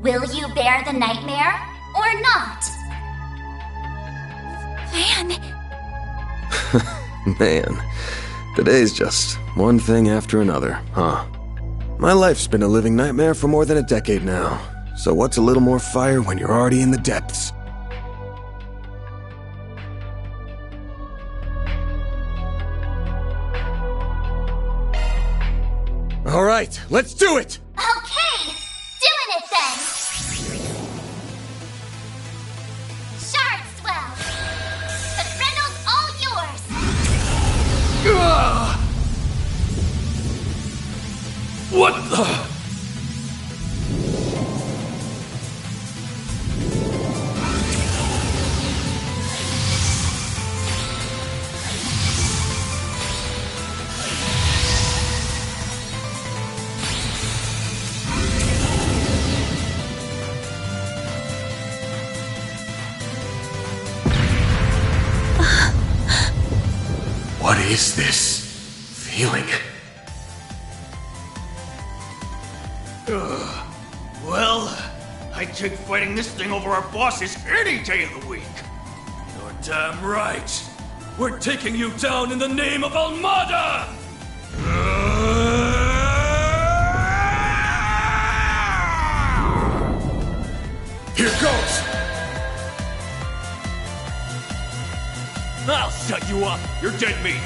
Will you bear the nightmare or not? Van. Man, today's just one thing after another, huh? My life's been a living nightmare for more than a decade now. So what's a little more fire when you're already in the depths? All right, let's do it! Okay, doing it then! Shard swell! The Grendel's all yours! What the? What is this feeling? Well, I'd take fighting this thing over our bosses any day of the week. You're damn right. We're taking you down in the name of Almada! Here goes! I'll shut you up. You're dead meat.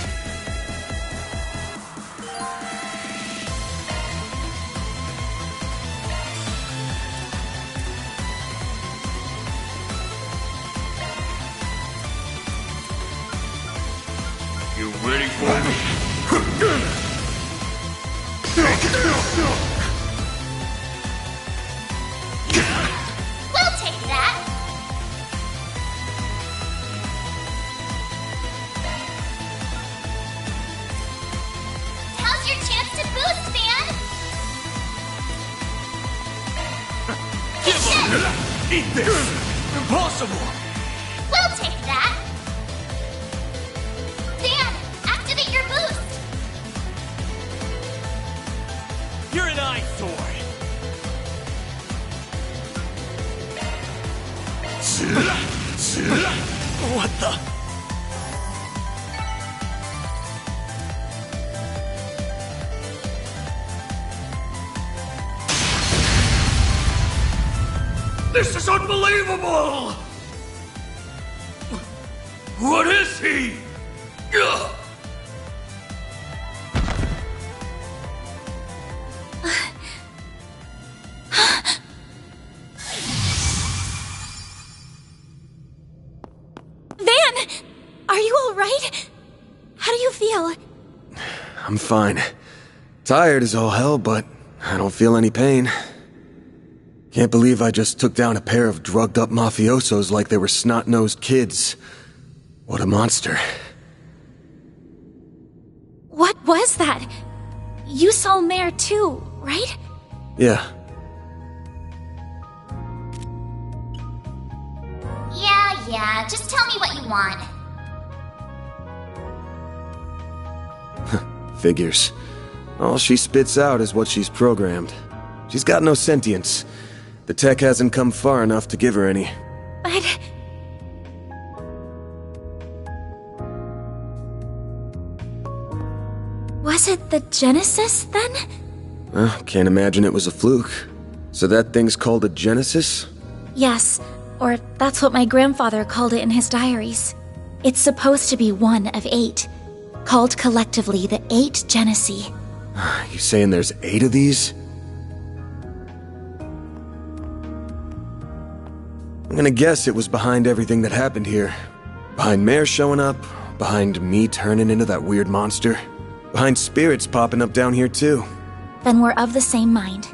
You ready for me? We'll take that! How's your chance to boost, Van? Give up! Eat this! Impossible! We'll take that! Van, activate your boost! You're an eyesore! What the? This is unbelievable! What is he? Ugh. Van! Are you alright? How do you feel? I'm fine. Tired as all hell, but I don't feel any pain. Can't believe I just took down a pair of drugged-up mafiosos like they were snot-nosed kids. What a monster. What was that? You saw Mare too, right? Yeah. Yeah, just tell me what you want. Figures. All she spits out is what she's programmed. She's got no sentience. The tech hasn't come far enough to give her any. But... was it the Genesis, then? Can't imagine it was a fluke. So that thing's called a Genesis? Yes, or that's what my grandfather called it in his diaries. It's supposed to be one of 8, called collectively the 8 Genesee. You saying there's 8 of these? I'm gonna guess it was behind everything that happened here. Behind Mare showing up, behind me turning into that weird monster, behind spirits popping up down here too. Then we're of the same mind.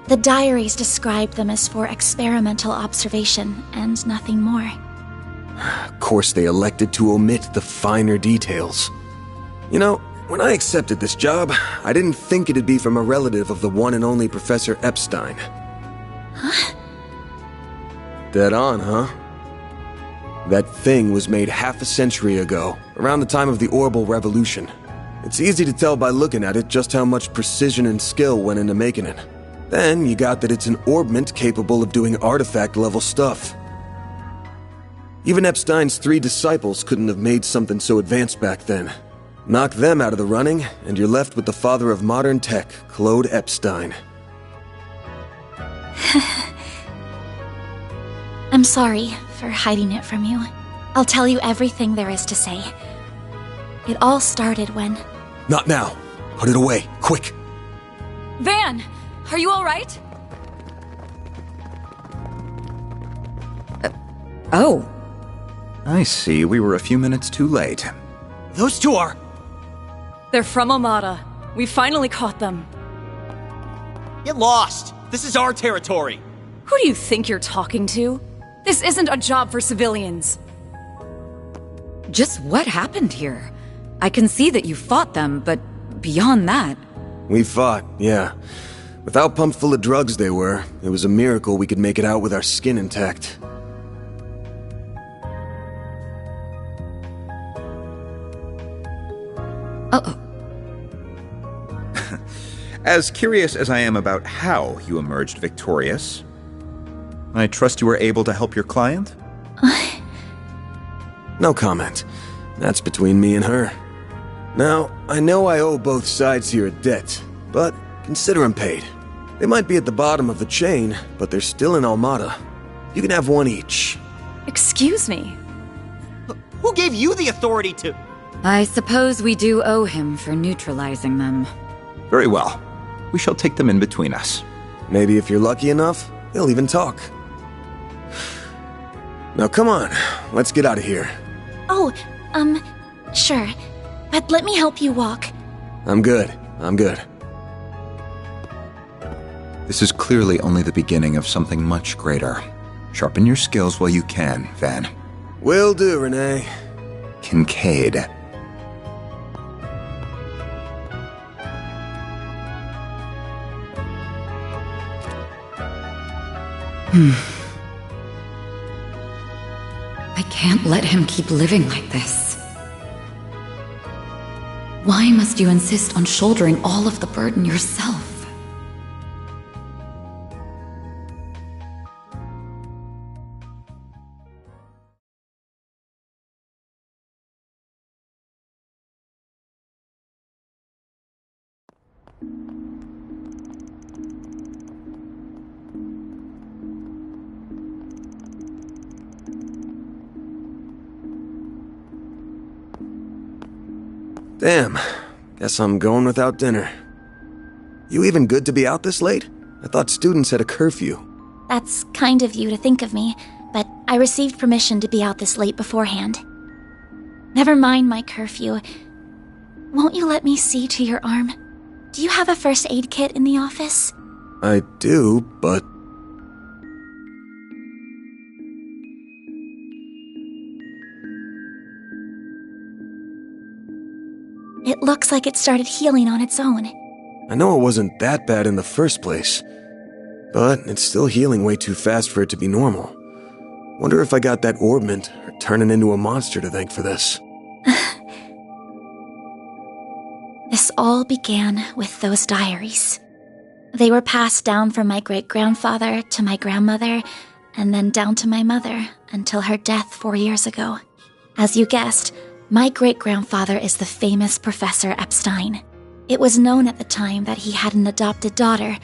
The diaries describe them as for experimental observation and nothing more. Of course they elected to omit the finer details. You know, when I accepted this job, I didn't think it'd be from a relative of the one and only Professor Epstein. Huh? Dead on, huh? That thing was made half a century ago, around the time of the Orbital Revolution. It's easy to tell by looking at it just how much precision and skill went into making it. Then you got that it's an orbment capable of doing artifact-level stuff. Even Epstein's 3 disciples couldn't have made something so advanced back then. Knock them out of the running, and you're left with the father of modern tech, Claude Epstein. I'm sorry for hiding it from you. I'll tell you everything there is to say. It all started when... Not now. Put it away, quick. Van, are you all right? Oh. I see, we were a few minutes too late. Those two are... They're from Armada. We finally caught them. Get lost! This is our territory! Who do you think you're talking to? This isn't a job for civilians. Just what happened here? I can see that you fought them, but beyond that... We fought, yeah. With how pumped full of drugs they were, it was a miracle we could make it out with our skin intact. Uh-oh. As curious as I am about how you emerged victorious, I trust you were able to help your client? No comment. That's between me and her. Now, I know I owe both sides here a debt, but consider them paid. They might be at the bottom of the chain, but they're still in Almada. You can have one each. Excuse me. Who gave you the authority to... I suppose we do owe him for neutralizing them. Very well. We shall take them in between us. Maybe if you're lucky enough, they'll even talk. Now come on, let's get out of here. Oh, sure. But let me help you walk. I'm good. This is clearly only the beginning of something much greater. Sharpen your skills while you can, Van. Will do, Renee. Kincaid. I can't let him keep living like this. Why must you insist on shouldering all of the burden yourself? Damn. Guess I'm going without dinner. You even good to be out this late? I thought students had a curfew. That's kind of you to think of me, but I received permission to be out this late beforehand. Never mind my curfew. Won't you let me see to your arm? Do you have a first aid kit in the office? I do, but... It looks like it started healing on its own. I know it wasn't that bad in the first place, but it's still healing way too fast for it to be normal. Wonder if I got that orbment or turning into a monster to thank for this. This all began with those diaries. They were passed down from my great-grandfather to my grandmother, and then down to my mother until her death 4 years ago. As you guessed, my great-grandfather is the famous Professor Epstein. It was known at the time that he had an adopted daughter,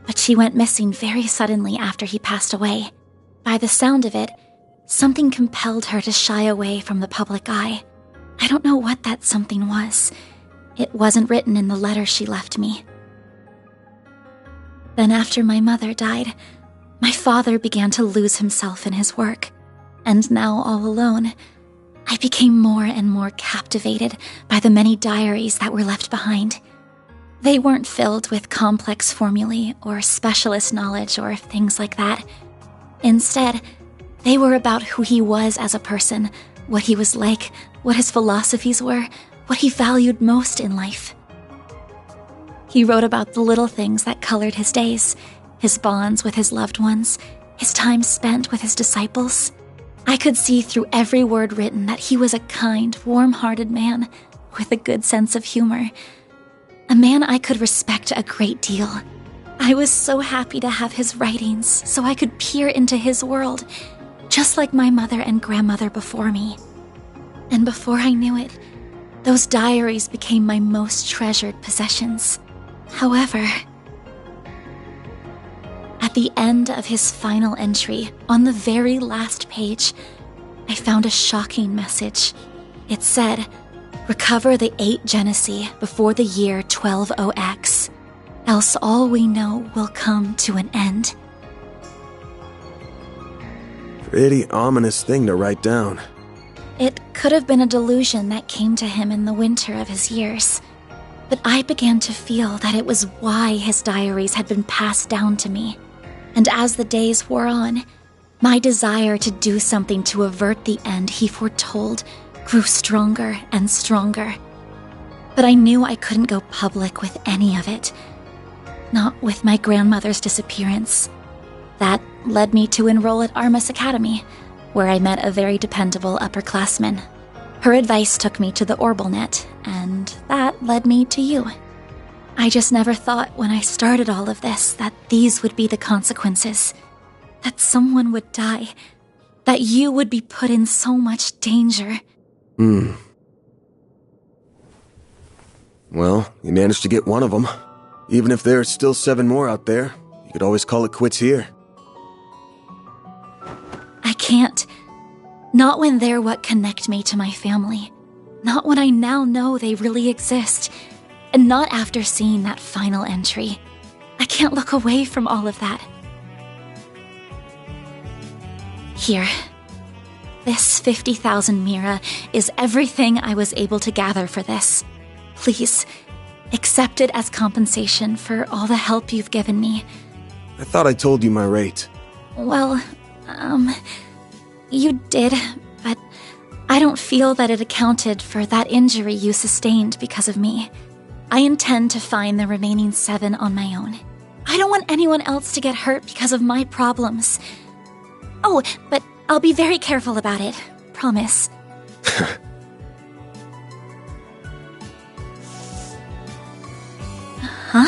but she went missing very suddenly after he passed away. By the sound of it, something compelled her to shy away from the public eye. I don't know what that something was. It wasn't written in the letter she left me. Then after my mother died, my father began to lose himself in his work. And now all alone, I became more and more captivated by the many diaries that were left behind. They weren't filled with complex formulae or specialist knowledge or things like that. Instead, they were about who he was as a person, what he was like, what his philosophies were, what he valued most in life. He wrote about the little things that colored his days, his bonds with his loved ones, his time spent with his disciples. I could see through every word written that he was a kind, warm-hearted man with a good sense of humor. A man I could respect a great deal. I was so happy to have his writings so I could peer into his world, just like my mother and grandmother before me. And before I knew it, those diaries became my most treasured possessions. However, at the end of his final entry, on the very last page, I found a shocking message. It said, "Recover the 8 Genesee before the year 120X, else all we know will come to an end." Pretty ominous thing to write down. It could have been a delusion that came to him in the winter of his years, but I began to feel that it was why his diaries had been passed down to me. And as the days wore on, my desire to do something to avert the end he foretold grew stronger and stronger. But I knew I couldn't go public with any of it. Not with my grandmother's disappearance. That led me to enroll at Armus Academy, where I met a very dependable upperclassman. Her advice took me to the Orbalnet, and that led me to you. I just never thought when I started all of this that these would be the consequences. That someone would die. That you would be put in so much danger. Well, you managed to get one of them. Even if there are still 7 more out there, you could always call it quits here. I can't. Not when they're what connect me to my family. Not when I now know they really exist. And not after seeing that final entry. I can't look away from all of that. Here. This 50,000 Mira is everything I was able to gather for this. Please, accept it as compensation for all the help you've given me. I thought I told you my rate. Well, you did, but I don't feel that it accounted for that injury you sustained because of me. I intend to find the remaining 7 on my own. I don't want anyone else to get hurt because of my problems. Oh, but I'll be very careful about it. Promise. Huh?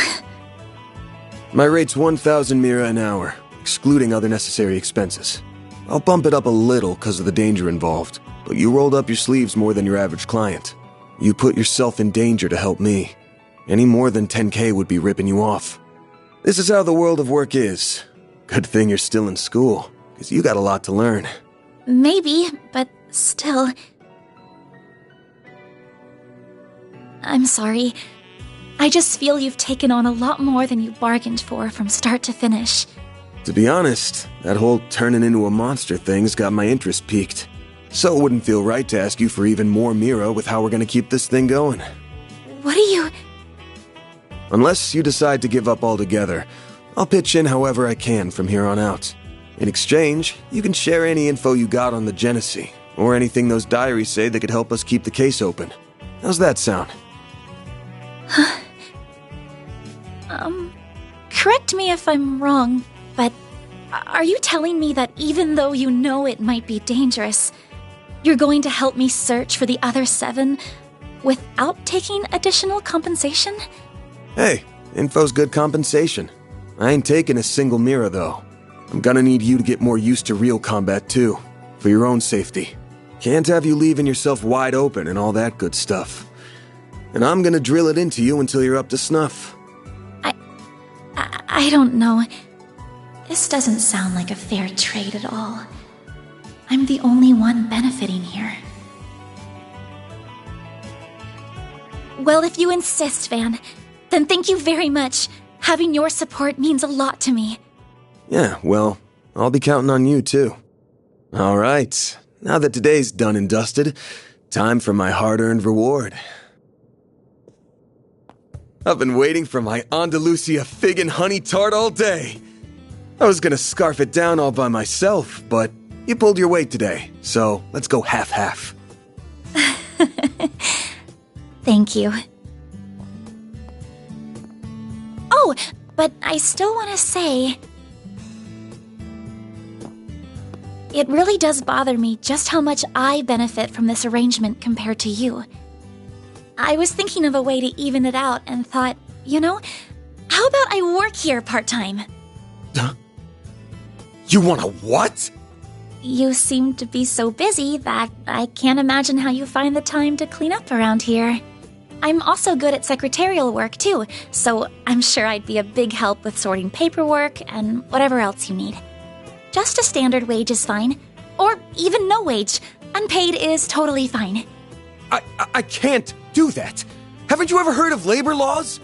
My rate's 1,000 Mira an hour, excluding other necessary expenses. I'll bump it up a little because of the danger involved, but you rolled up your sleeves more than your average client. You put yourself in danger to help me. Any more than 10K would be ripping you off. This is how the world of work is. Good thing you're still in school, because you got a lot to learn. Maybe, but still. I'm sorry. I just feel you've taken on a lot more than you bargained for from start to finish. To be honest, that whole turning into a monster thing's got my interest piqued. So it wouldn't feel right to ask you for even more Mira with how we're gonna keep this thing going. What are you... Unless you decide to give up altogether, I'll pitch in however I can from here on out. In exchange, you can share any info you got on the Genesee, or anything those diaries say that could help us keep the case open. How's that sound? Correct me if I'm wrong, but are you telling me that even though you know it might be dangerous, you're going to help me search for the other 7 without taking additional compensation? Hey, info's good compensation. I ain't taking a single Mira, though. I'm gonna need you to get more used to real combat, too, for your own safety. Can't have you leaving yourself wide open and all that good stuff. And I'm gonna drill it into you until you're up to snuff. I don't know. This doesn't sound like a fair trade at all. I'm the only one benefiting here. Well, if you insist, Van, then thank you very much. Having your support means a lot to me. Yeah, well, I'll be counting on you, too. All right, now that today's done and dusted, time for my hard-earned reward. I've been waiting for my Andalusia fig and honey tart all day. I was gonna scarf it down all by myself, but you pulled your weight today, so let's go half-half. Thank you. Oh, but I still want to say... It really does bother me just how much I benefit from this arrangement compared to you. I was thinking of a way to even it out and thought, you know, how How about I work here part-time? You want a what? You seem to be so busy that I can't imagine how you find the time to clean up around here. I'm also good at secretarial work too, so I'm sure I'd be a big help with sorting paperwork and whatever else you need. Just a standard wage is fine. Or even no wage. Unpaid is totally fine. I can't do that. Haven't you ever heard of labor laws?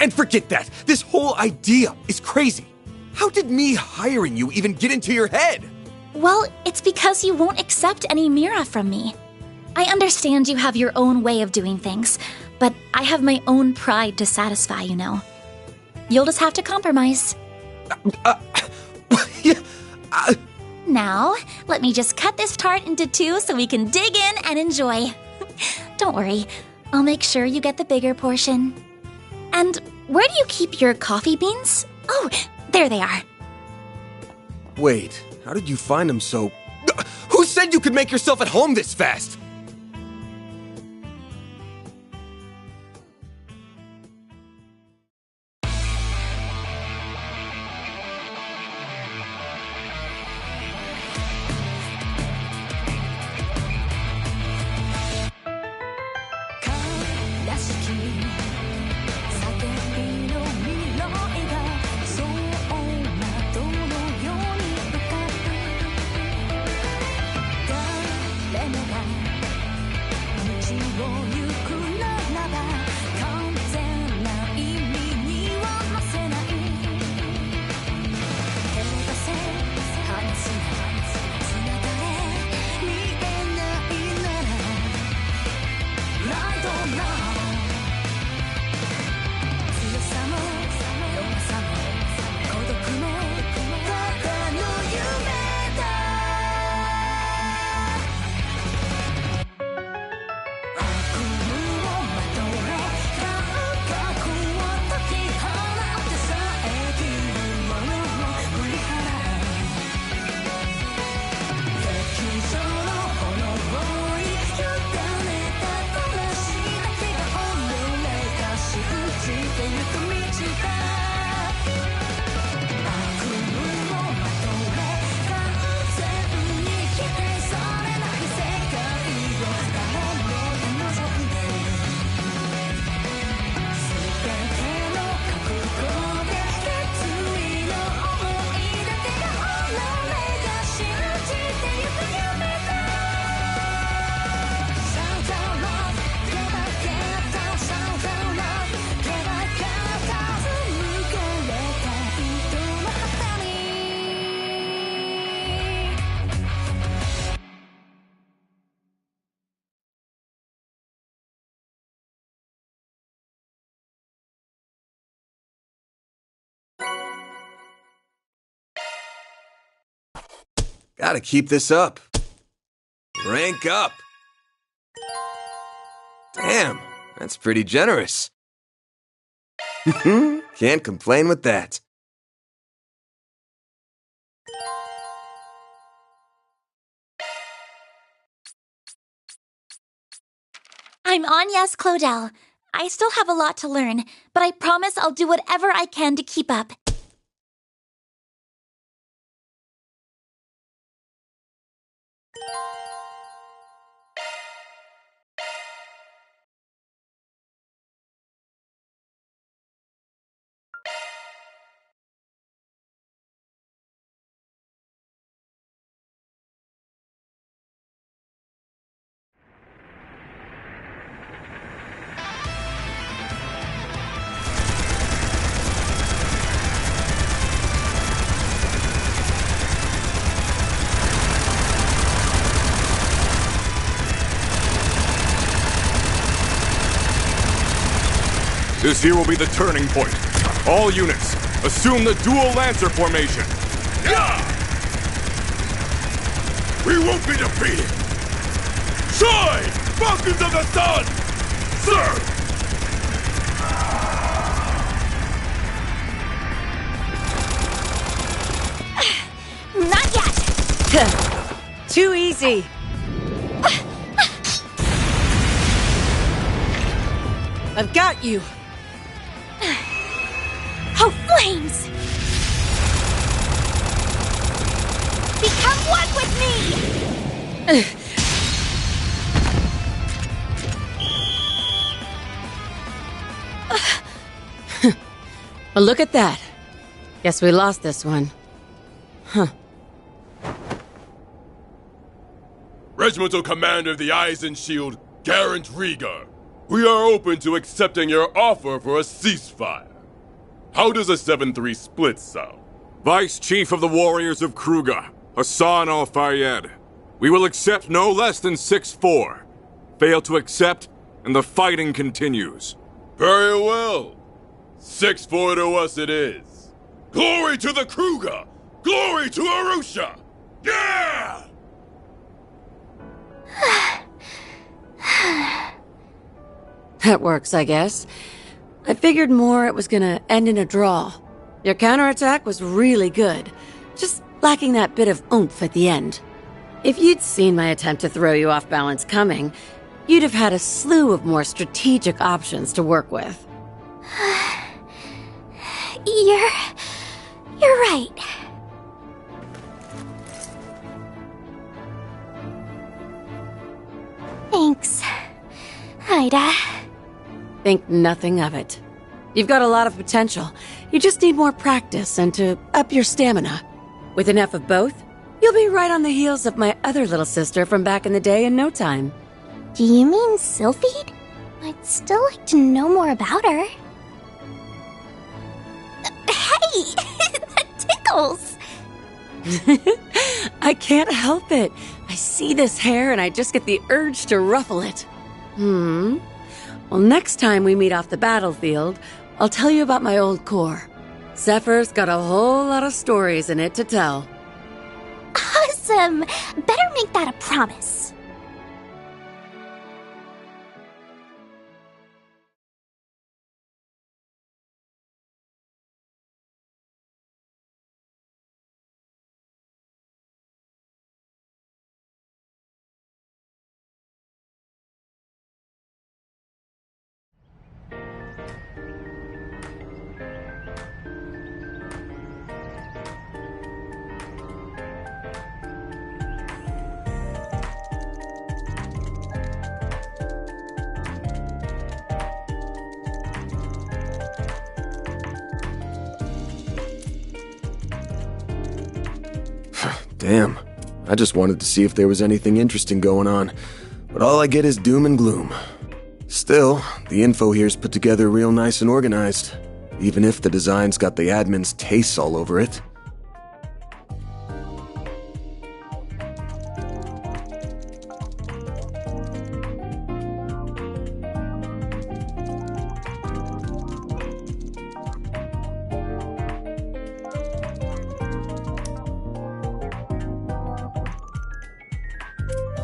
And forget that. This whole idea is crazy. How did me hiring you even get into your head? Well, it's because you won't accept any Mira from me. I understand you have your own way of doing things, but I have my own pride to satisfy, you know. You'll just have to compromise. Now, let me just cut this tart into two so we can dig in and enjoy. Don't worry, I'll make sure you get the bigger portion. And where do you keep your coffee beans? Oh, there they are. Wait, how did you find them so... Who said you could make yourself at home this fast? Gotta keep this up. Rank up. Damn, that's pretty generous. Can't complain with that. I'm Agnes Claudel. I still have a lot to learn, but I promise I'll do whatever I can to keep up. This here will be the turning point. All units, assume the dual Lancer formation. Yeah! We won't be defeated! Shine! Falcons of the Sun! Sir! Not yet! Too easy. I've got you. Oh, flames! Become one with me! Well, look at that. Guess we lost this one. Huh. Regimental Commander of the Eisen Shield, Garant Rieger. We are open to accepting your offer for a ceasefire. How does a 7-3 split sound? Vice Chief of the Warriors of Kruga, Hassan Al-Fayyad. We will accept no less than 6-4. Fail to accept, and the fighting continues. Very well. 6-4 to us it is. Glory to the Kruga! Glory to Arusha! Yeah! That works, I guess. I figured more it was gonna end in a draw. Your counterattack was really good, just lacking that bit of oomph at the end. If you'd seen my attempt to throw you off balance coming, you'd have had a slew of more strategic options to work with. You're right. Thanks, Ida. Think nothing of it. You've got a lot of potential. You just need more practice and to up your stamina. With enough of both, you'll be right on the heels of my other little sister from back in the day in no time. Do you mean Sylphide? I'd still like to know more about her. Hey! That tickles! I can't help it. I see this hair and I just get the urge to ruffle it. Well, next time we meet off the battlefield, I'll tell you about my old corps. Zephyr's got a whole lot of stories in it to tell. Awesome! Better make that a promise. Damn. I just wanted to see if there was anything interesting going on, but all I get is doom and gloom. Still, the info here's put together real nice and organized, even if the design's got the admin's tastes all over it.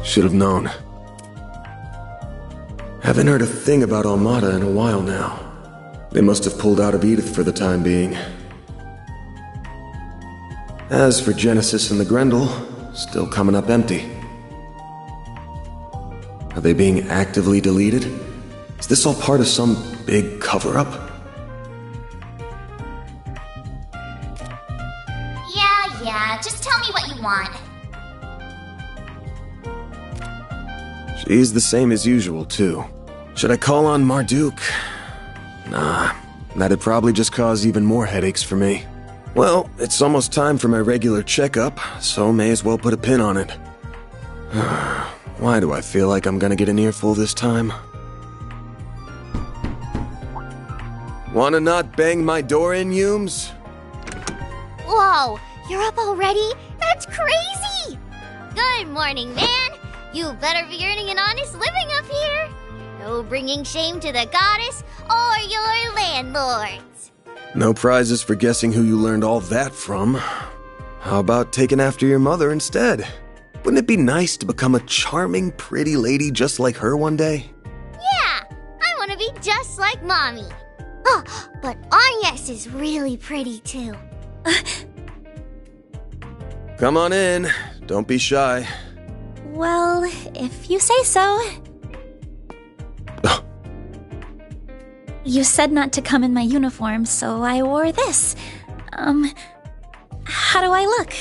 Should have known. Haven't heard a thing about Almada in a while now. They must have pulled out of Edith for the time being. As for Genesis and the Grendel, still coming up empty. Are they being actively deleted? Is this all part of some big cover-up? Yeah, just tell me what you want. She's the same as usual, too. Should I call on Marduk? Nah, that'd probably just cause even more headaches for me. Well, it's almost time for my regular checkup, so may as well put a pin on it. Why do I feel like I'm gonna get an earful this time? Wanna not bang my door in, Humes? Whoa, you're up already? That's crazy! Good morning, man. You better be earning an honest living up here. No bringing shame to the goddess or your landlords. No prizes for guessing who you learned all that from. How about taking after your mother instead? Wouldn't it be nice to become a charming, pretty lady just like her one day? Yeah, I want to be just like Mommy. Oh, but Agnes is really pretty too. Come on in. Don't be shy. Well, if you say so. You said not to come in my uniform, so I wore this. How do I look?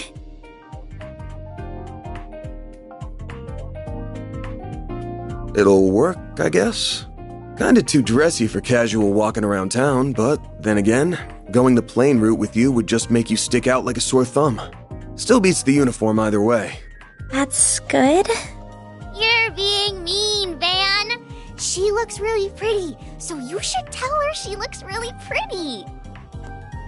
It'll work, I guess. Kinda too dressy for casual walking around town, but then again, going the plain route with you would just make you stick out like a sore thumb. Still beats the uniform either way. That's good. You're being mean, Van. She looks really pretty, so you should tell her she looks really pretty.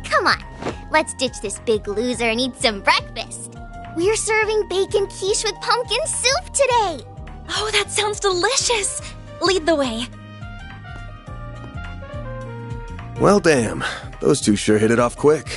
Come on, let's ditch this big loser and eat some breakfast. We're serving bacon quiche with pumpkin soup today. Oh, that sounds delicious. Lead the way. Well, damn. Those two sure hit it off quick.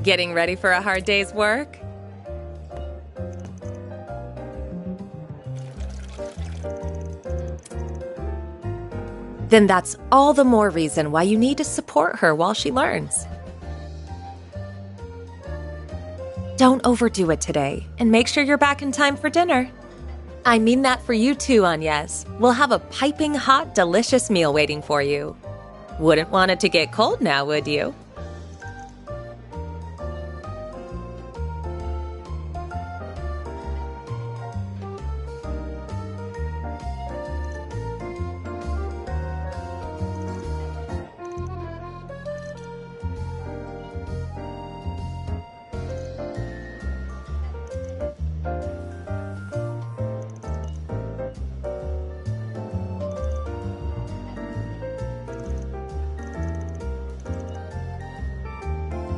Getting ready for a hard day's work? Then that's all the more reason why you need to support her while she learns. Don't overdo it today, and make sure you're back in time for dinner. I mean that for you too, Agnes. We'll have a piping hot, delicious meal waiting for you. Wouldn't want it to get cold now, would you?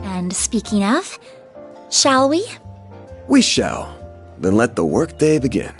And speaking of, shall we? We shall. Then let the workday begin.